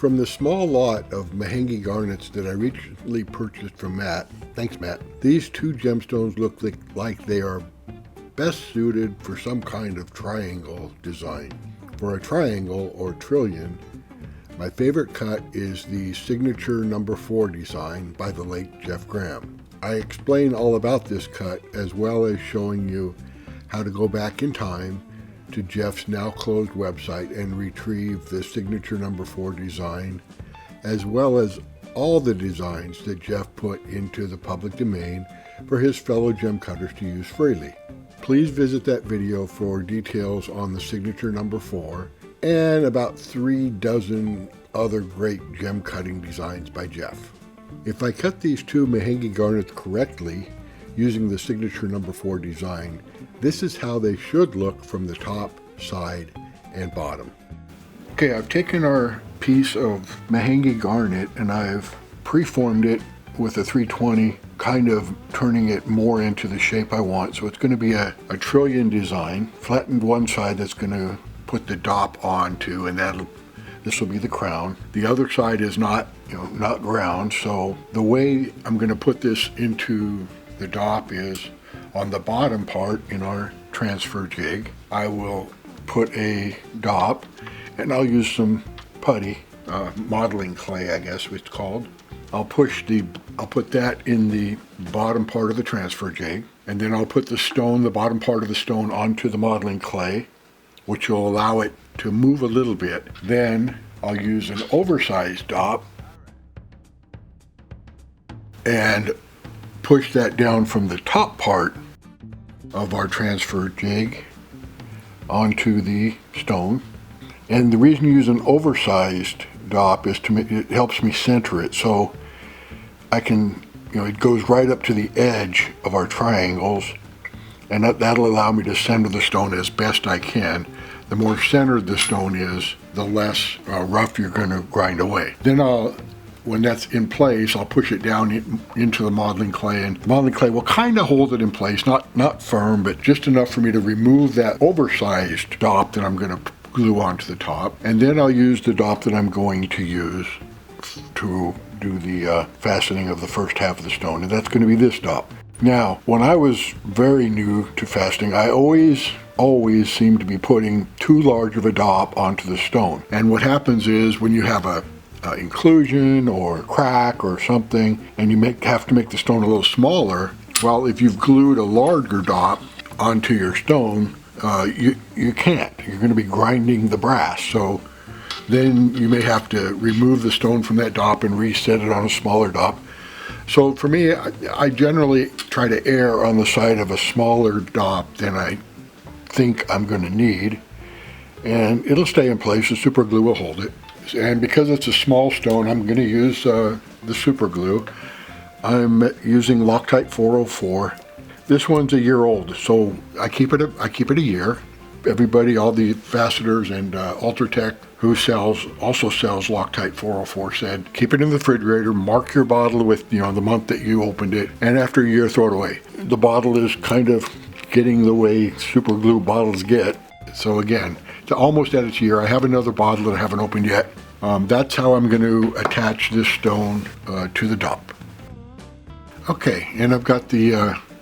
From the small lot of Mahenge Garnets that I recently purchased from Matt, thanks Matt, these two gemstones look like they are best suited for some kind of triangle design. For a triangle or trillion, my favorite cut is the signature number 4 design by the late Jeff Graham. I explain all about this cut as well as showing you how to go back in time to Jeff's now closed website and retrieve the signature number 4 design, as well as all the designs that Jeff put into the public domain for his fellow gem cutters to use freely. Please visit that video for details on the signature number 4 and about 3 dozen other great gem cutting designs by Jeff. If I cut these two Mahenge Garnets correctly using the signature number 4 design, this is how they should look from the top, side, and bottom. Okay, I've taken our piece of Mahenge Garnet and I've preformed it with a 320, kind of turning it more into the shape I want. So it's going to be a trillion design, flattened one side that's going to put the dop onto, and this will be the crown. The other side is not round, so the way I'm going to put this into the dop is on the bottom part in our transfer jig. I will put a dop, and I'll use some putty, modeling clay, I guess it's called. I'll put that in the bottom part of the transfer jig, and then I'll put the bottom part of the stone onto the modeling clay, which will allow it to move a little bit. Then I'll use an oversized dop and push that down from the top part of our transfer jig onto the stone. And the reason you use an oversized dop is it helps me center it, so I can, it goes right up to the edge of our triangles, and that'll allow me to center the stone as best I can. The more centered the stone is, the less rough you're going to grind away. Then when that's in place, I'll push it down into the modeling clay, and the modeling clay will kind of hold it in place, not firm, but just enough for me to remove that oversized dop that I'm going to glue onto the top. And then I'll use the dop that I'm going to use to do the faceting of the first half of the stone, and that's going to be this dop. Now, when I was very new to faceting, I always seemed to be putting too large of a dop onto the stone. And what happens is when you have a inclusion or crack or something, and you have to make the stone a little smaller, well, if you've glued a larger dop onto your stone, you can't. You're going to be grinding the brass. So then you may have to remove the stone from that dop and reset it on a smaller dop. So for me, I generally try to err on the side of a smaller dop than I think I'm going to need, and it'll stay in place. The super glue will hold it. And because it's a small stone, I'm going to use the super glue. I'm using Loctite 404. This one's a year old, so I keep it a year. Everybody, all the facetors and Ultratech who also sells Loctite 404 said, keep it in the refrigerator, mark your bottle with the month that you opened it, and after a year throw it away. The bottle is kind of getting the way super glue bottles get. So again, it's almost at its year. I have another bottle that I haven't opened yet. That's how I'm going to attach this stone to the dop. Okay, and I've got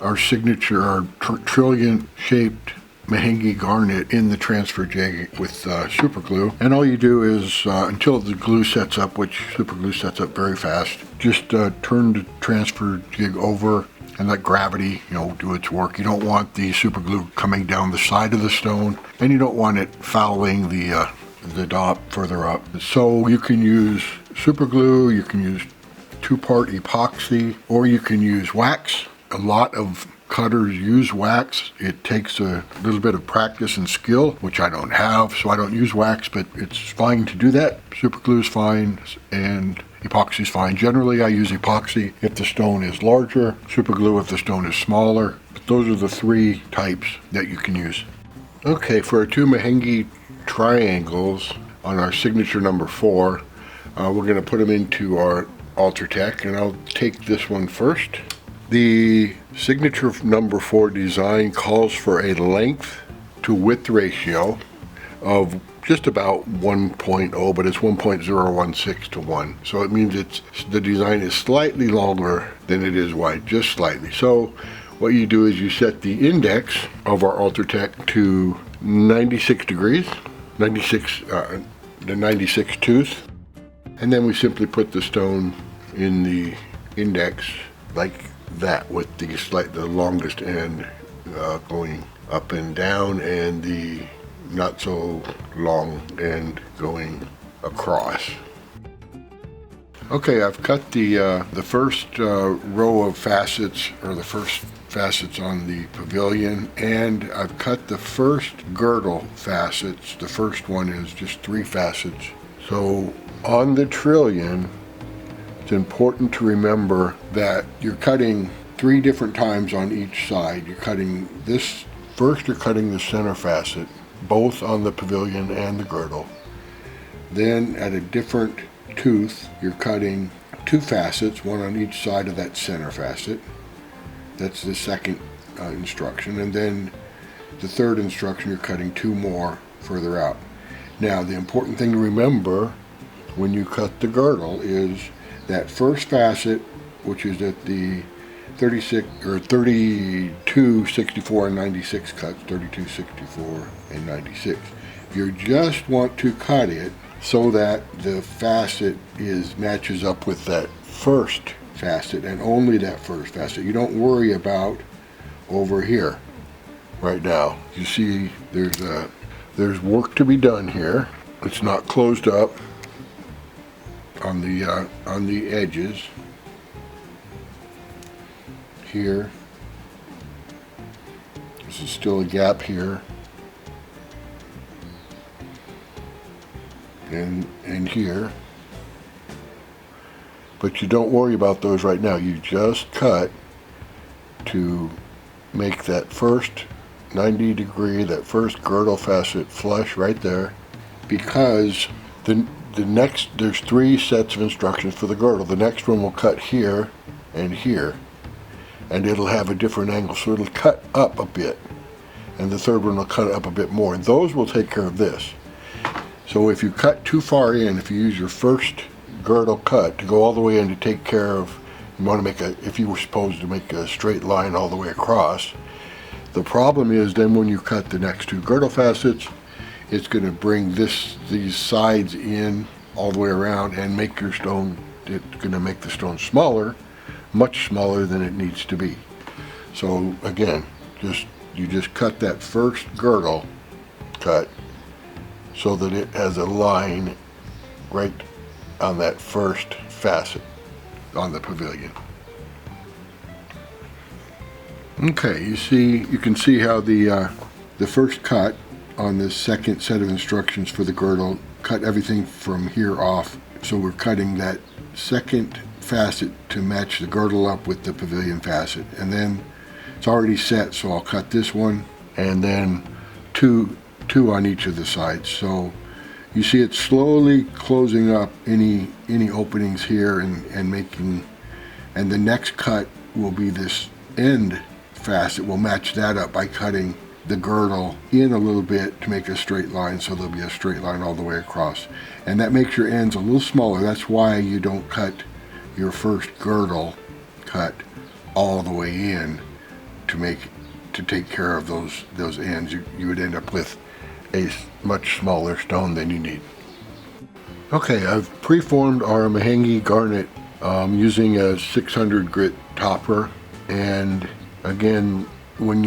our signature, our trillion shaped Mahenge Garnet in the transfer jig with super glue. And all you do is, until the glue sets up, which super glue sets up very fast, just turn the transfer jig over and let gravity, do its work. You don't want the super glue coming down the side of the stone, and you don't want it fouling the dop further up. So you can use super glue, you can use 2-part epoxy, or you can use wax. A lot of cutters use wax. It takes a little bit of practice and skill, which I don't have, so I don't use wax, but it's fine to do that. Super glue is fine, and epoxy is fine. Generally, I use epoxy if the stone is larger, super glue if the stone is smaller. But those are the 3 types that you can use. Okay, for our 2 Mahenge triangles on our signature number 4, we're going to put them into our Ultratech, and I'll take this one first. The signature number 4 design calls for a length to width ratio of just about 1.0, but it's 1.016 to 1. So it means the design is slightly longer than it is wide, just slightly. So what you do is you set the index of our Ultratech to 96 degrees, the 96 tooth, and then we simply put the stone in the index like that, with the longest end going up and down, and the not so long end going across. Okay, I've cut the first row of facets, or the first facets on the Pavilion, and I've cut the first girdle facets. The first one is just 3 facets. So on the Trillion, it's important to remember that you're cutting 3 different times on each side. You're cutting this, first you're cutting the center facet, both on the Pavilion and the girdle. Then at a different tooth, you're cutting 2 facets, one on each side of that center facet. That's the second instruction. And then the third instruction, you're cutting 2 more further out. Now, the important thing to remember when you cut the girdle is that first facet, which is at the 36 or 32, 64, and 96 cuts, 32, 64, and 96. You just want to cut it so that the facet matches up with that first facet, and only that first facet. You don't worry about over here right now. You see there's work to be done here. It's not closed up on the edges here. This is still a gap here, and here. But you don't worry about those right now. You just cut to make that first 90 degree, that first girdle facet flush right there, because the next, there's 3 sets of instructions for the girdle. The next one will cut here and here, and it'll have a different angle, so it'll cut up a bit, and the third one will cut up a bit more, and those will take care of this. So if you cut too far in, if you use your first girdle cut to go all the way in to take care of, you want to make if you were supposed to make a straight line all the way across, the problem is then when you cut the next 2 girdle facets, it's going to bring these sides in all the way around and make your stone, it's going to make the stone smaller, much smaller than it needs to be. So again, you just cut that first girdle cut so that it has a line right on that first facet on the Pavilion. Okay, you can see how the first cut on this second set of instructions for the girdle cut everything from here off. So we're cutting that second facet to match the girdle up with the Pavilion facet, and then it's already set, so I'll cut this one and then two on each of the sides. So you see it's slowly closing up any openings here and making, and the next cut will be this end facet. We'll match that up by cutting the girdle in a little bit to make a straight line, so there'll be a straight line all the way across, and that makes your ends a little smaller. That's why you don't cut your first girdle cut all the way in to take care of those ends. You would end up with a much smaller stone than you need. Okay, I've preformed our Mahenge Garnet using a 600 grit topper, and again, when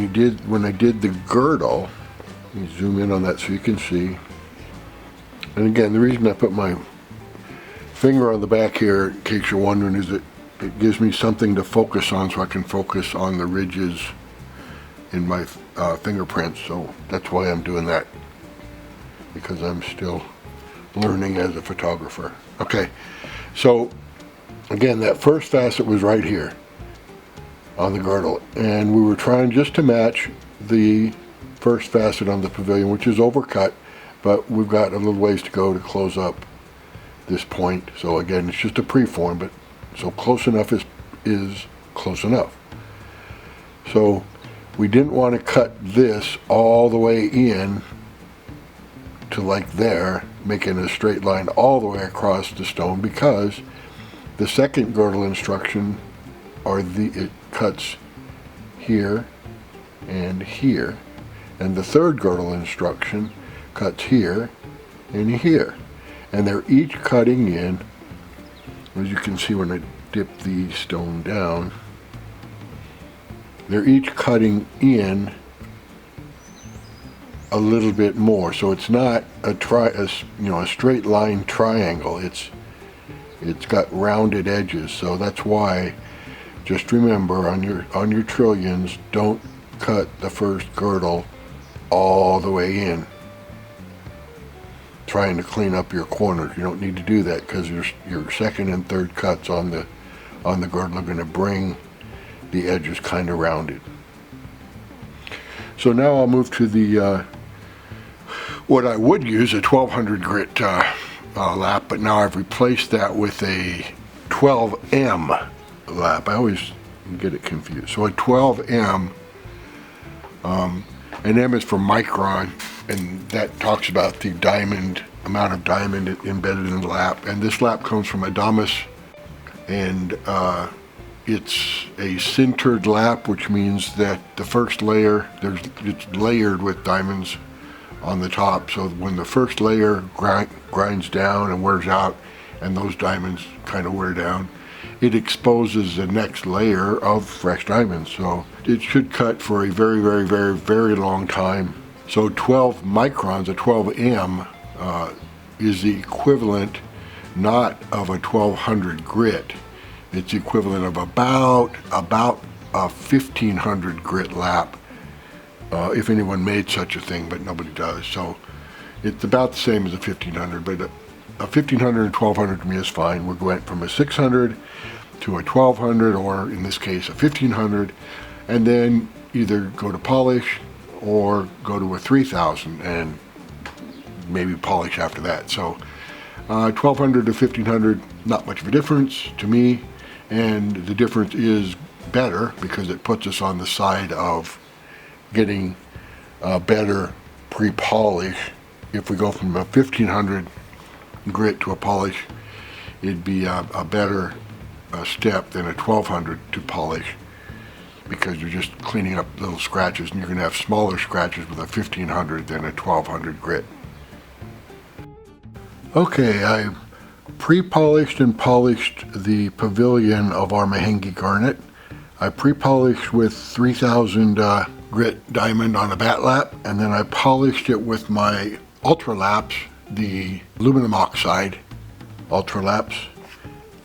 I did the girdle, let me zoom in on that so you can see. And again, the reason I put my finger on the back here, in case you're wondering, is that it gives me something to focus on, so I can focus on the ridges in my fingerprints. So that's why I'm doing that, because I'm still learning as a photographer. Okay, so again, that first facet was right here on the girdle, and we were trying just to match the first facet on the Pavilion, which is overcut, but we've got a little ways to go to close up this point. So again, it's just a preform, but so close enough is close enough. So we didn't want to cut this all the way in to like there, making a straight line all the way across the stone, because the second girdle instruction it cuts here and here, and the third girdle instruction cuts here and here, and they're each cutting in, as you can see when I dip the stone down, they're each cutting in a little bit more, so it's not a straight line triangle. It's got rounded edges, so that's why, just remember on your trillions, don't cut the first girdle all the way in, trying to clean up your corners. You don't need to do that, because your second and third cuts on the girdle are going to bring the edges kind of rounded. So now I'll move to the what I would use, a 1200 grit lap, but now I've replaced that with a 12M lap. I always get it confused. So a 12M, and M is for micron, and that talks about the amount of diamond embedded in the lap. And this lap comes from Adamas, and it's a sintered lap, which means that the first layer, it's layered with diamonds on the top. So when the first layer grinds down and wears out, and those diamonds kind of wear down, it exposes the next layer of fresh diamonds. So it should cut for a very, very, very, very long time. So 12 microns, a 12M, is the equivalent not of a 1200 grit. It's the equivalent of about a 1500 grit lap, if anyone made such a thing, but nobody does. So it's about the same as a 1500, but a 1500 and 1200 to me is fine. We're going from a 600 to a 1200, or in this case a 1500, and then either go to polish or go to a 3000 and maybe polish after that. So 1200 to 1500, not much of a difference to me, and the difference is better because it puts us on the side of getting better pre-polish. If we go from a 1500 grit to a polish, it'd be a better step than a 1200 to polish, because you're just cleaning up little scratches, and you're going to have smaller scratches with a 1500 than a 1200 grit. Okay, I pre-polished and polished the pavilion of our Mahenge Garnet. I pre-polished with 3000 grit diamond on a bat lap, and then I polished it with my ultra laps, the aluminum oxide ultra laps,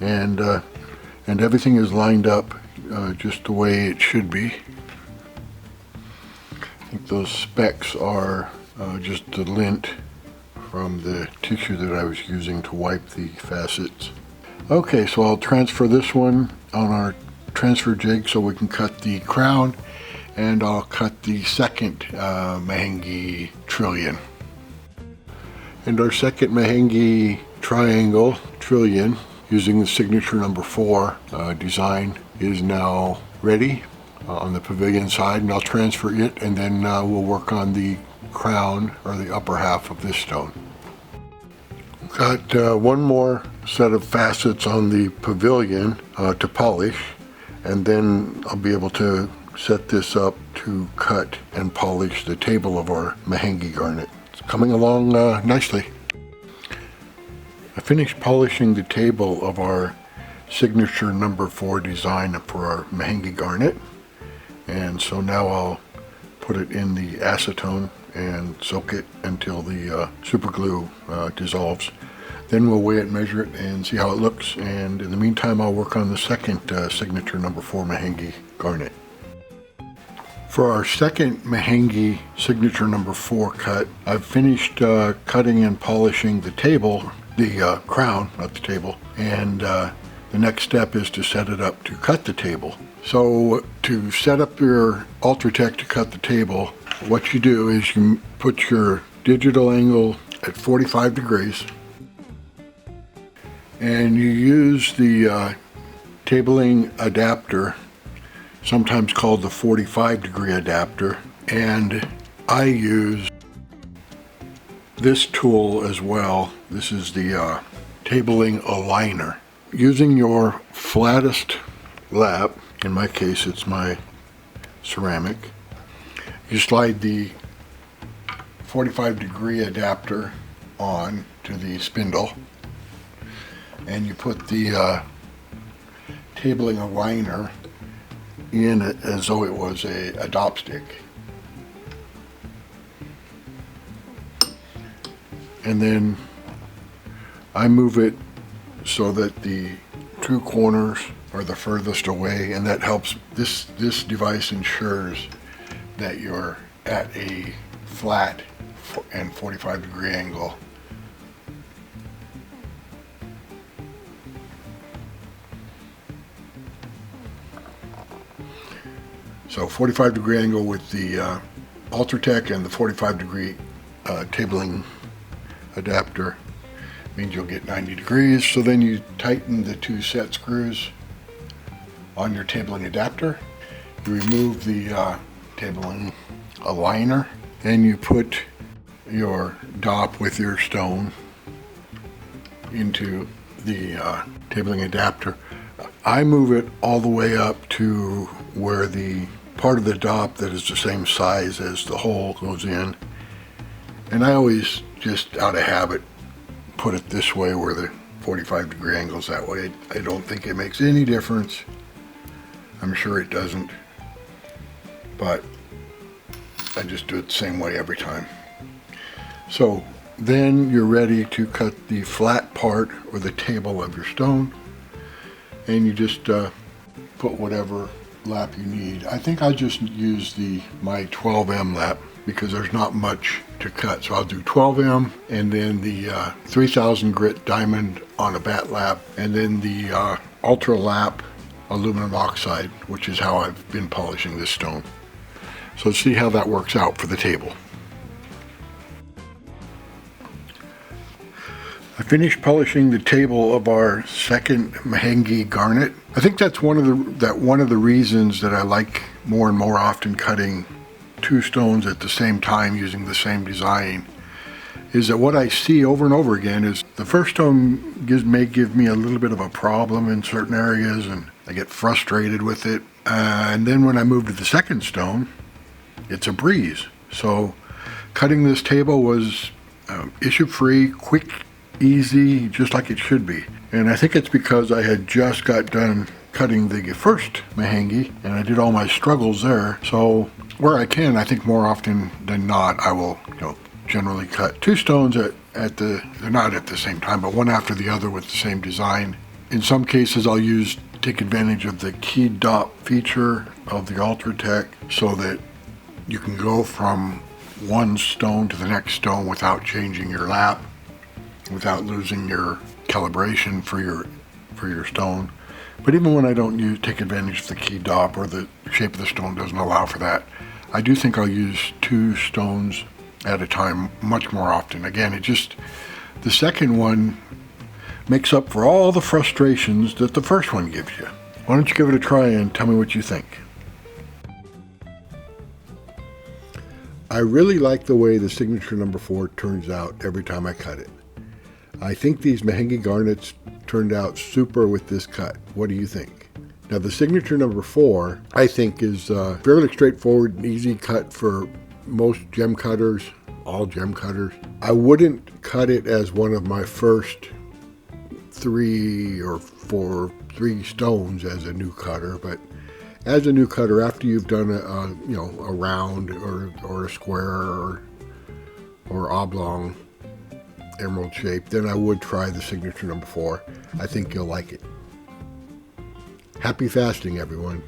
and everything is lined up just the way it should be. I think those specks are just the lint from the tissue that I was using to wipe the facets. Okay, so I'll transfer this one on our transfer jig so we can cut the crown, and I'll cut the second Mahenge trillion. And our second Mahenge triangle trillion, using the signature number 4 design, is now ready on the pavilion side, and I'll transfer it, and then we'll work on the crown, or the upper half of this stone. Got one more set of facets on the pavilion to polish, and then I'll be able to set this up to cut and polish the table of our Mahenge Garnet. It's coming along nicely. I finished polishing the table of our signature number 4 design for our Mahenge Garnet, and so now I'll put it in the acetone and soak it until the super glue dissolves. Then we'll weigh it, measure it, and see how it looks, and in the meantime I'll work on the second signature number 4 Mahenge Garnet. For our second Mahenge signature number 4 cut, I've finished cutting and polishing the table, the crown, not the table, and the next step is to set it up to cut the table. So to set up your Ultratech to cut the table, what you do is you put your digital angle at 45 degrees, and you use the tabling adapter, sometimes called the 45 degree adapter, and I use this tool as well. This is the tabling aligner. Using your flattest lap, in my case it's my ceramic, you slide the 45-degree adapter on to the spindle, and you put the tabling aligner in it as though it was a dop stick. And then I move it so that the two corners are the furthest away, and that helps. This device ensures that you're at a flat and 45-degree angle. So 45-degree angle with the Ultratech and the 45-degree tabling adapter means you'll get 90 degrees. So then you tighten the two set screws on your tabling adapter. You remove the tabling aligner, and you put your dop with your stone into the tabling adapter. I move it all the way up to where the part of the dop that is the same size as the hole goes in. And I always, just out of habit, put it this way where the 45-degree angle's that way. I don't think it makes any difference. I'm sure it doesn't. But I just do it the same way every time. So then you're ready to cut the flat part or the table of your stone. And you just put whatever lap you need. I think I just use my 12M lap because there's not much to cut. So I'll do 12M and then the 3000 grit diamond on a bat lap, and then the ultra lap aluminum oxide, which is how I've been polishing this stone. So let's see how that works out for the table. I finished polishing the table of our second Mahenge Garnet. I think that's one of the reasons that I like more and more often cutting two stones at the same time using the same design, is that what I see over and over again is the first stone may give me a little bit of a problem in certain areas, and I get frustrated with it. And then when I move to the second stone, it's a breeze. So cutting this table was issue-free, quick, easy, just like it should be. And I think it's because I had just got done cutting the first Mahenge, and I did all my struggles there. So where I can, I think more often than not, I will, generally cut two stones they're not at the same time, but one after the other with the same design. In some cases, I'll take advantage of the key dop feature of the Ultratech so that you can go from one stone to the next stone without changing your lap, without losing your calibration for your stone. But even when I don't take advantage of the key dop, or the shape of the stone doesn't allow for that, I do think I'll use two stones at a time much more often. Again, the second one makes up for all the frustrations that the first one gives you. Why don't you give it a try and tell me what you think? I really like the way the signature number 4 turns out every time I cut it. I think these Mahenge Garnets turned out super with this cut. What do you think? Now the signature number 4, I think, is fairly straightforward and easy cut for most gem cutters, all gem cutters. I wouldn't cut it as one of my first 3 stones as a new cutter, but as a new cutter, after you've done a round or a square or oblong emerald shape, then I would try the signature number 4. I think you'll like it. Happy fasting, everyone.